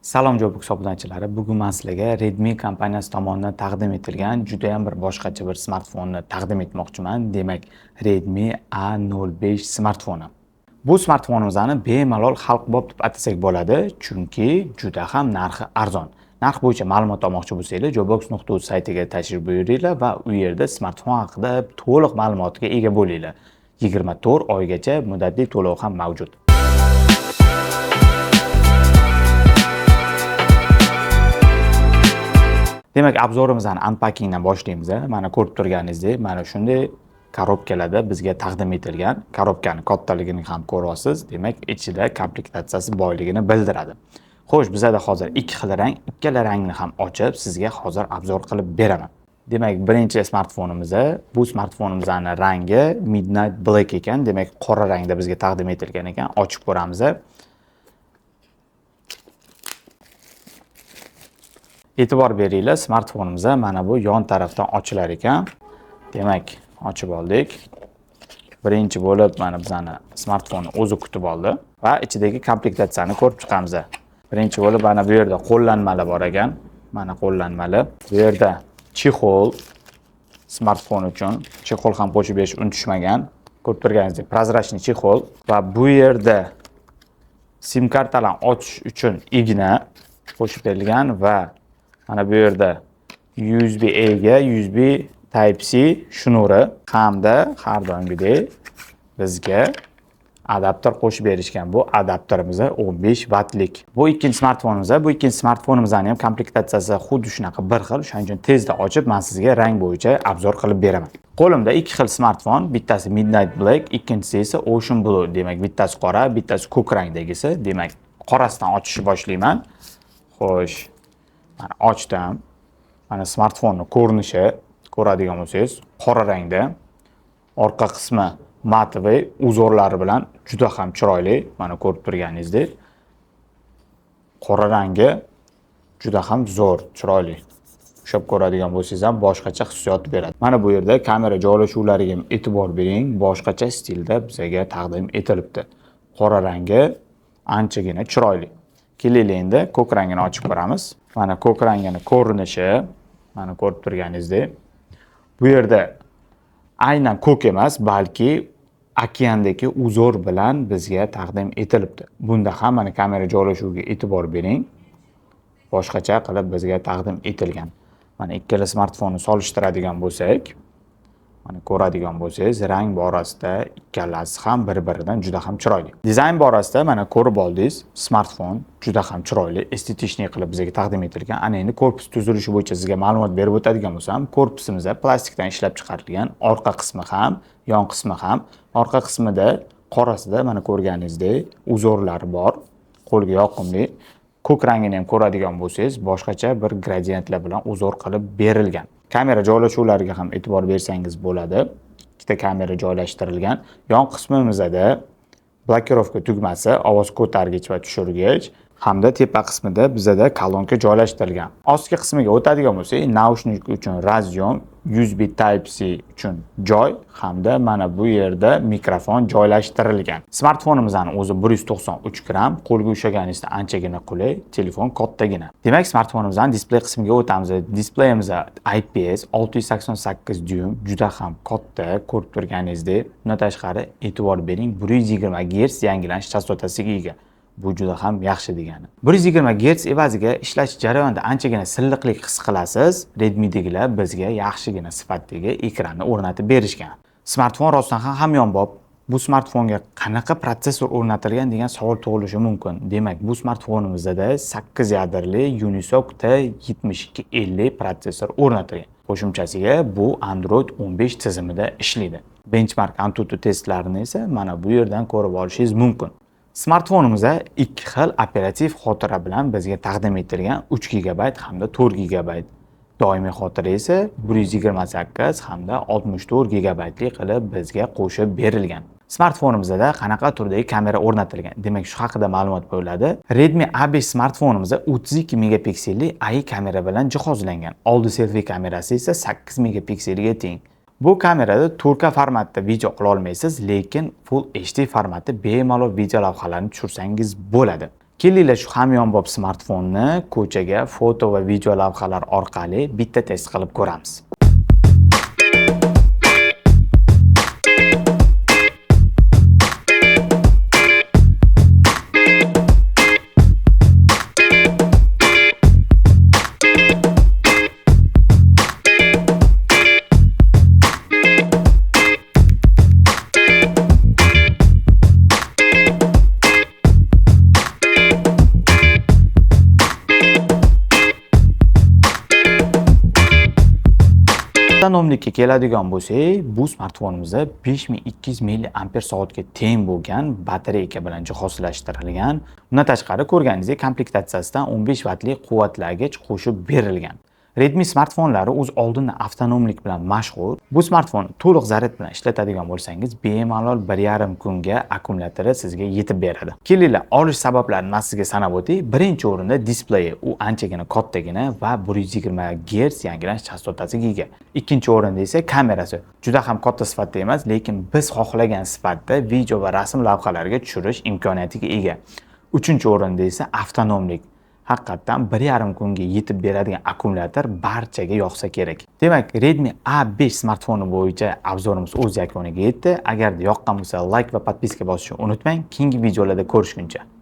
Salom Jo'buk hisoblanchilari, bugun men sizlarga Redmi kompaniyasi tomonidan taqdim etilgan juda ham bir boshqacha bir smartfonni taqdim etmoqchiman. Demak, Redmi A05 smartfoni. Bu smartfonimizni bemalol halqbob deb atasak bo'ladi, chunki juda ham narxi arzon. Narx bo'yicha ma'lumot olmoqchi bo'lsangiz, jobox.uz saytiga tashrif buyuringlar va u yerda smartfon haqida to'liq ma'lumotga ega bo'linglar. 24 oygacha muddatli to'lov ham mavjud. Demak, obzorimizni unpackingdan boshlaymiz. Mana ko'rib turganingizdek, mana shunday korobkalarda bizga taqdim etilgan. Korobkani kattaligini ham ko'ryapsiz. Demak, ichida komplektatsiyasi boyligini bildiradi. Xo'sh, bizda hozir ikki xil rang, ikkala rangni ham ochib, sizga hozir obzor qilib beraman. Demak, birinchi smartfonimiz, bu smartfonimizning rangi Midnight Black ekan. Demak, qora rangda bizga taqdim etilgan ekan. Ochib ko'ramiz. E'tibor beringlar, smartfonimiz mana bu yon tarafdan ochilar ekan. Demak, ochib oldik. Birinchi bo'lib mana bizani smartfonni o'zi kutib oldi va ichidagi komplektatsiyani ko'rib chiqamiz. Birinchi bo'lib mana bu yerda qo'llanmalar bor ekan. Mana qo'llanmali. Bu yerda chexol smartfon uchun. Chexol ham qo'shib berish unutishmagan. Ko'rib turganingizdek, prozrachniy chexol va bu yerda sim kartalarni ochish uchun igna qo'shib berilgan va mana bu yerda USB-A ga USB Type-C shnuri hamda har doimgidek bizga adapter qo'shib berishgan. Bu adapterimiz 15 wattlik. Bu ikkinchi smartfonimiz. Bu ikkinchi smartfonimizning ham komplektatsiyasi xuddi shunaqa bir xil. Shuning uchun tezda ochib, men sizga rang bo'yicha obzor qilib beraman. Qo'limda ikki xil smartfon, bittasi Midnight Black, ikkinchisi esa Ocean Blue. Demak, bittasi qora, bittasi ko'k rangdagisi. Demak, qorasidan ochishni boshlayman. Xo'sh, mana ochdim. Mana smartfonning ko'rinishi ko'radigan bo'lsangiz, qora rangda. Orqa qismi matoviy uzorlari bilan juda ham chiroyli. Mana ko'rib turganingizdek, qora rangi juda ham zo'r, chiroyli. Ushlab ko'radigan bo'lsangiz ham boshqacha hissiyot beradi. Mana bu yerda kamera joylashuvlariga e'tibor bering, boshqacha stilda bizga taqdim etilibdi. Qora rangi anchagina chiroyli. Kelaylik endi ko'k rangini ochib ko'ramiz. Mana ko'k rangini ko'rinishi, mana ko'rib turganingizdek. Bu yerda aynan ko'k emas, balki okeandagi uzor bilan bizga taqdim etilibdi. Bunda ham mana kamera joylashuviga e'tibor bering. Boshqacha qilib bizga taqdim etilgan. Mana ikkala smartfonni solishtiradigan bo'lsak, mana ko'radigan bo'lsangiz, rang borasida ikkalasi ham bir-biridan juda ham chiroyli. Dizayn borasida mana ko'rib oldingiz, smartfon juda ham chiroyli, estetik qilib bizga taqdim etilgan. Ana endi korpus tuzilishi bo'yicha sizga ma'lumot berib o'tadigan bo'lsam, korpusimizda plastikdan ishlab chiqarilgan, orqa qismi ham, yon qismi ham. Orqa qismida qorasida mana ko'rganingizdek uzorlari bor, qo'lga yoqimli. Ko'k rangini ham ko'radigan bo'lsangiz, boshqacha bir gradiyentlar bilan uzor qilib berilgan. Kamera joylashuvlariga ham e'tibor bersangiz bo'ladi. Ikkita kamera joylashtirilgan. Yon qismimizda blokirovka tugmasi, ovoz ko'targich va tushirgich hamda tepa qismida bizda kolonka joylashtirilgan. Ostki qismiga o'tadigan bo'lsak, naushnik uchun razyon, USB Type-C uchun joy hamda mana bu yerda mikrofon joylashtirilgan. Smartfonimizning o'zi 193 gram, qo'lga ushlaganingizda anchagina qulay, telefon kattagina. Demak, smartfonimizning displey qismiga o'tamiz. Displeyimiz IPS 688 dyum, juda ham katta, ko'rib turganingizdek. Bundan tashqari e'tibor bering, 120 Hz yangilanish chastotasiga ega. Bu juda ham yaxshi degani. 120 Hz evaziga ishlash jarayonida anchagina silliqlik his qilasiz. Redmi'dagilar bizga yaxshigina sifatdagi ekranni o'rnatib berishgan. Smartfon rostdan ham hamyonbop. Bu smartfonga qanaqa protsessor o'rnatilgan degan savol tug'ilishi mumkin. Demak, bu smartfonimizda 8 yadrli Unisoc T7250 protsessor o'rnatilgan. Qo'shimchasiga bu Android 15 tizimida ishlaydi. Benchmark Antutu testlarini esa mana bu yerdan ko'rib olishingiz mumkin. Smartfonimizda ikki xil operativ xotira bilan bizga taqdim etilgan 3 GB hamda 4 GB. Doimiy xotira esa 128 hamda 64 GB qilib bizga qo'shib berilgan. Smartfonimizda qanaqa turdagi kamera o'rnatilgan? Demak, shu haqida ma'lumot beriladi. Redmi A5 smartfonimizda 32 megapikselli AI kamera bilan jihozlangan. Oldi selfie kamerasi esa 8 megapikselga teng. Bu kamerada 4K formatda video qila olmaysiz, lekin Full HD formati bemalol video lavhalarni tushirsangiz bo'ladi. Kelinglar shu hamyonbop smartfonni ko'chaga foto va video lavhalar orqali bitta test qilib ko'ramiz. Avtonomlikka keladigan bo'lsak, bu smartfonimizda 5200 mAh ga teng bo'lgan batareyka bilan jihozlashtirilgan. Bundan tashqari ko'rganingizdek, komplektatsiyasidan 15 vatlik quvvatlagich qo'shib berilgan. Redmi smartfonlari o'z oldindan avtonomlik bilan mashhur. Bu smartfonni to'liq zaryad bilan ishlatadigan bo'lsangiz, bemalol 1,5 kunga akkumulyatori sizga yetib beradi. Kelinglar, olish sabablarini man sizga sanab o'tay. Birinchi o'rinda displeyi, u anchagina kattagina va 120 Hz yangilanish chastotasiga ega. Ikkinchi o'rinda esa kamerasi. Juda ham katta sifatda emas, lekin biz xohlagan sifatda video va rasm lavhalariga tushirish imkoniyatiga ega. Uchinchi o'rinda esa avtonomlik. Haqiqatan 1,5 kunga yetib beradigan akkumulyator barchaga yoqsa kerak. Demak, Redmi A5 smartfoni bo'yicha obzorimiz o'z yakuniga yetdi. Agar yoqqan bo'lsa, like va podpiska bosishni unutmang. Keyingi videolarda ko'rishguncha.